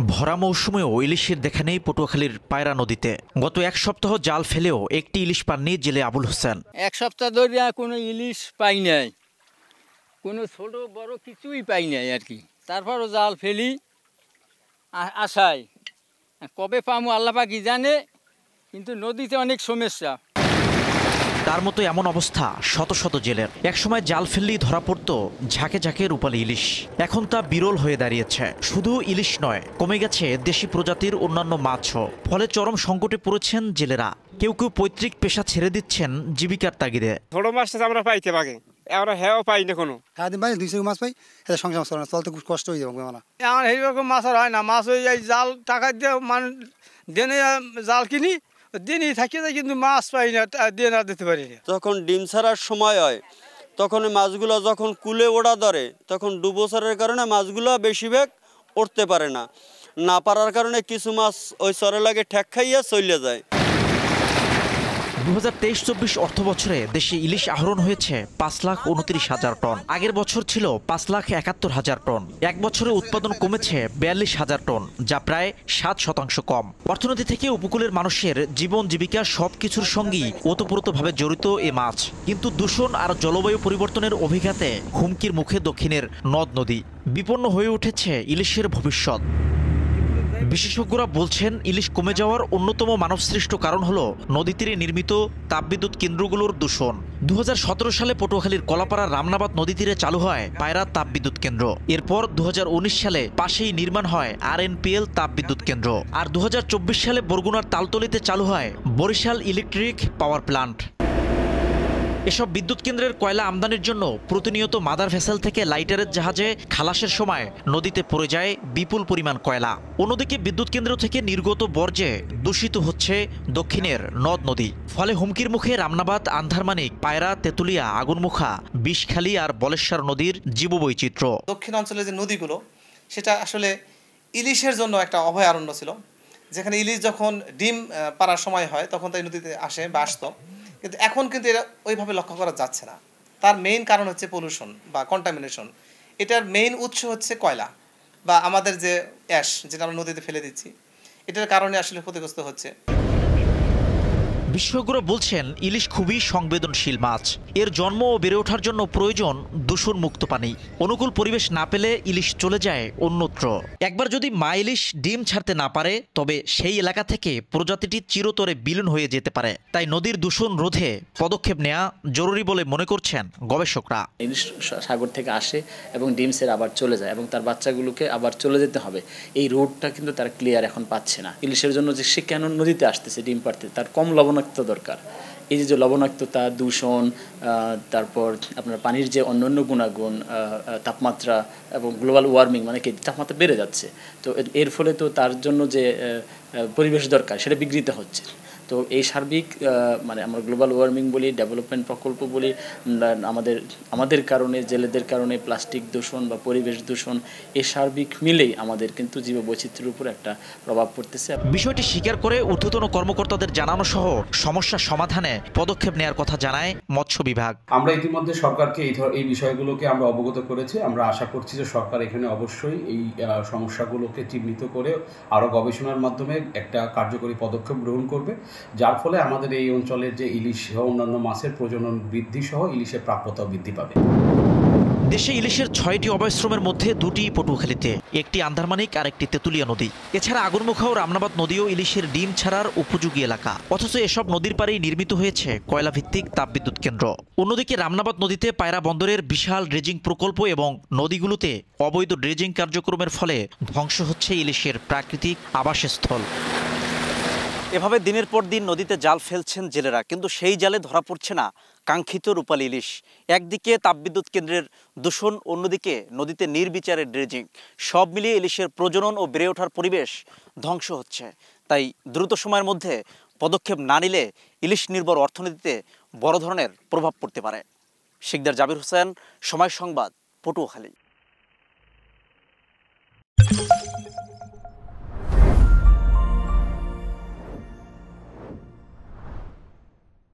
ভরা মৌসুমেও ইলিশের দেখা নেই পটুয়াখালীর পায়রা নদীতে। গত এক সপ্তাহ জাল ফেলেও একটি ইলিশ পাননি জেলে আবুল হোসেন। এক সপ্তাহ ধরে কোনো ইলিশ পাই নাই, কোনো ছোট বড় কিছুই পাই নাই আর কি। তারপরও জাল ফেলি আশায়, কবে পামু আল্লাহ পাকি জানে, কিন্তু নদীতে অনেক সমস্যা। তার মতো এমন অবস্থা শত শত জেলের। একসময় জাল ফেললেই ধরা পড়তো ঝাঁকে ঝাঁকে রূপালী ইলিশ, এখন তা বিরল হয়ে দাঁড়িয়েছে। শুধু ইলিশ নয়, কমে গেছে দেশি প্রজাতির অন্যান্য মাছও। ফলে চরম সংকটে পড়েছেন জেলেরা। কেউ কেউ পৈতৃক পেশা ছেড়ে দিচ্ছেন জীবিকার তাগিদে। ছোট মাছটা আমরা পাইতে পারি, আমরা হ্যাঁ পাই না কোনো। সারাদিন পাই 200 মাছ পাই, এটা সংসার চলতে খুব কষ্ট হয়ে যাবে। আমার এইরকম মাছ আর হয় না। মাছ হয়ে যায় জাল টাকা দিয়ে মানুষ দিনে জাল কিনি, দিনই থাকি যায়, কিন্তু মাছ পাই না, দিয়ে না দিতে পারি না। যখন ডিম ছাড়ার সময় হয় তখন মাছগুলো যখন কুলে ওড়া ধরে, তখন ডুবোচরের কারণে মাছগুলো বেশিরভাগ উঠতে পারে না, না পারার কারণে কিছু মাছ ওই চরে লাগে ঠেক খাইয়া চলে যায়। 2023-24 অর্থ বছরে দেশে ইলিশ আহরণ হয়েছে 5,29,000 টন। আগের বছর ছিল 5,71,000 টন। এক বছরে উৎপাদন কমেছে 42,000 টন, যা প্রায় 7% কম। অর্থনীতি থেকে উপকূলের মানুষের জীবন জীবিকা সবকিছুর সঙ্গেই ওতপ্রোতভাবে জড়িত এ মাছ। কিন্তু দূষণ আর জলবায়ু পরিবর্তনের অভিঘাতে হুমকির মুখে দক্ষিণের নদ নদী। বিপন্ন হয়ে উঠেছে ইলিশের ভবিষ্যৎ। বিশেষজ্ঞরা বলছেন, ইলিশ কমে যাওয়ার অন্যতম মানবসৃষ্ট কারণ হলো নদী তীরে নির্মিত তাপবিদ্যুৎ কেন্দ্রগুলোর দূষণ। 2017 সালে পটুয়াখালীর কলাপাড়ার রামনাবাদ নদী তীরে চালু হয় পায়রা তাপবিদ্যুৎ কেন্দ্র। এরপর 2019 সালে পাশেই নির্মাণ হয় RNPL তাপবিদ্যুৎ কেন্দ্র। আর 2024 সালে বরগুনার তালতলিতে চালু হয় বরিশাল ইলেকট্রিক পাওয়ার প্ল্যান্ট। এসব বিদ্যুৎ কেন্দ্রের কয়লা আমদানির জন্য প্রতিনিয়ত মাদার ভেসেল থেকে লাইটারের জাহাজে খালাসের সময় নদীতে পড়ে যায় বিপুল পরিমাণ কয়লা। অন্যদিকে বিদ্যুৎ কেন্দ্র থেকে নির্গত বর্জ্যে দূষিত হচ্ছে দক্ষিণের নদ নদী। ফলে হুমকির মুখে রামনাবাদ, আন্ধারমানিক, পায়রা, তেতুলিয়া, আগুনমুখা, বিষখালী আর বলেশ্বর নদীর জীববৈচিত্র্য। দক্ষিণ অঞ্চলের যে নদীগুলো, সেটা আসলে ইলিশের জন্য একটা অভয়ারণ্য ছিল, যেখানে ইলিশ যখন ডিম পাড়ার সময় হয় তখন তাই নদীতে আসে বা আসতো। কিন্তু এখন কিন্তু এটা ওইভাবে লক্ষ্য করা যাচ্ছে না। তার মেইন কারণ হচ্ছে পলিউশন বা কন্টামিনেশন। এটার মেইন উৎস হচ্ছে কয়লা বা আমাদের যে অ্যাশ, যেটা আমরা নদীতে ফেলে দিচ্ছি, এটার কারণে আসলে ক্ষতিগ্রস্ত হচ্ছে। বিশেষজ্ঞরা বলছেন, ইলিশ খুবই সংবেদনশীল মাছ। এর জন্ম ও বেড়ে ওঠার জন্য প্রয়োজন দূষণমুক্ত পানি। অনুকূল পরিবেশ না পেলে ইলিশ চলে যায় অন্যত্র। একবার যদি মা ইলিশ ডিম ছাড়তে না পারে, তবে সেই এলাকা থেকে প্রজাতিটি চিরতরে বিলীন হয়ে যেতে পারে। তাই নদীর দূষণ রোধে পদক্ষেপ নেওয়া জরুরি বলে মনে করছেন গবেষকরা। ইলিশ সাগর থেকে আসে এবং ডিম ছেড়ে আবার চলে যায় এবং তার বাচ্চাগুলোকে আবার চলে যেতে হবে। এই রোডটা কিন্তু তারা ক্লিয়ার এখন পাচ্ছে না। ইলিশের জন্য যে সে কেন নদীতে আসতেছে ডিম পাড়তে, তার কম লবণাক্ত দরকার। এই যে লবণাক্ততা, দূষণ, তারপর আপনার পানির যে অন্যান্য গুণাগুণ, তাপমাত্রা এবং গ্লোবাল ওয়ার্মিং, মানে কি তাপমাত্রা বেড়ে যাচ্ছে, তো এর ফলে তো তার জন্য যে পরিবেশ দরকার সেটা বিঘ্নিত হচ্ছে। তো এই সার্বিক মানে আমরা গ্লোবাল ওয়ার্মিং বলি, ডেভেলপমেন্ট প্রকল্প বলি, আমাদের কারণে, জেলেদের কারণে, প্লাস্টিক দূষণ বা পরিবেশ দূষণ, এই সার্বিক মিলেই আমাদের কিন্তু জীববৈচিত্র্যের উপর একটা প্রভাব পড়তেছে। বিষয়টি স্বীকার করে ঊর্ধ্বতন কর্মকর্তাদের জানানো সহ সমস্যা সমাধানে পদক্ষেপ নেওয়ার কথা জানায় মৎস্য বিভাগ। আমরা ইতিমধ্যে সরকারকে এই বিষয়গুলোকে আমরা অবগত করেছি। আমরা আশা করছি যে সরকার এখানে অবশ্যই এই সমস্যাগুলোকে চিহ্নিত করে আরও গবেষণার মাধ্যমে একটা কার্যকরী পদক্ষেপ গ্রহণ করবে, যার ফলে আমাদের এই অঞ্চলের যে ইলিশ সহ অন্যান্য মাছের প্রজনন বৃদ্ধি সহ ইলিশের প্রাপ্যতাও বৃদ্ধি পাবে। দেশে ইলিশের 6টি অভয়াশ্রমের মধ্যে 2টি পটুয়াখালীতে, একটি আন্ধারমানিক আর একটি তেতুলিয়া নদী। এছাড়া আগুনমুখা ও রামনাবাদ নদীও ইলিশের ডিম ছাড়ার উপযোগী এলাকা। অথচ এসব নদীর পাড়েই নির্মিত হয়েছে কয়লাভিত্তিক তাপবিদ্যুৎ কেন্দ্র। অন্যদিকে রামনাবাদ নদীতে পায়রা বন্দরের বিশাল ড্রেজিং প্রকল্প এবং নদীগুলোতে অবৈধ ড্রেজিং কার্যক্রমের ফলে ধ্বংস হচ্ছে ইলিশের প্রাকৃতিক আবাসস্থল। এভাবে দিনের পর দিন নদীতে জাল ফেলছেন জেলেরা, কিন্তু সেই জালে ধরা পড়ছে না কাঙ্ক্ষিত রূপালী ইলিশ। একদিকে তাপবিদ্যুৎ কেন্দ্রের দূষণ, অন্যদিকে নদীতে নির্বিচারে ড্রেজিং, সব মিলিয়ে ইলিশের প্রজনন ও বেড়ে ওঠার পরিবেশ ধ্বংস হচ্ছে। তাই দ্রুত সময়ের মধ্যে পদক্ষেপ না নিলে ইলিশ নির্ভর অর্থনীতিতে বড় ধরনের প্রভাব পড়তে পারে। শিকদার জাবির হোসেন, সময় সংবাদ, পটুয়াখালী।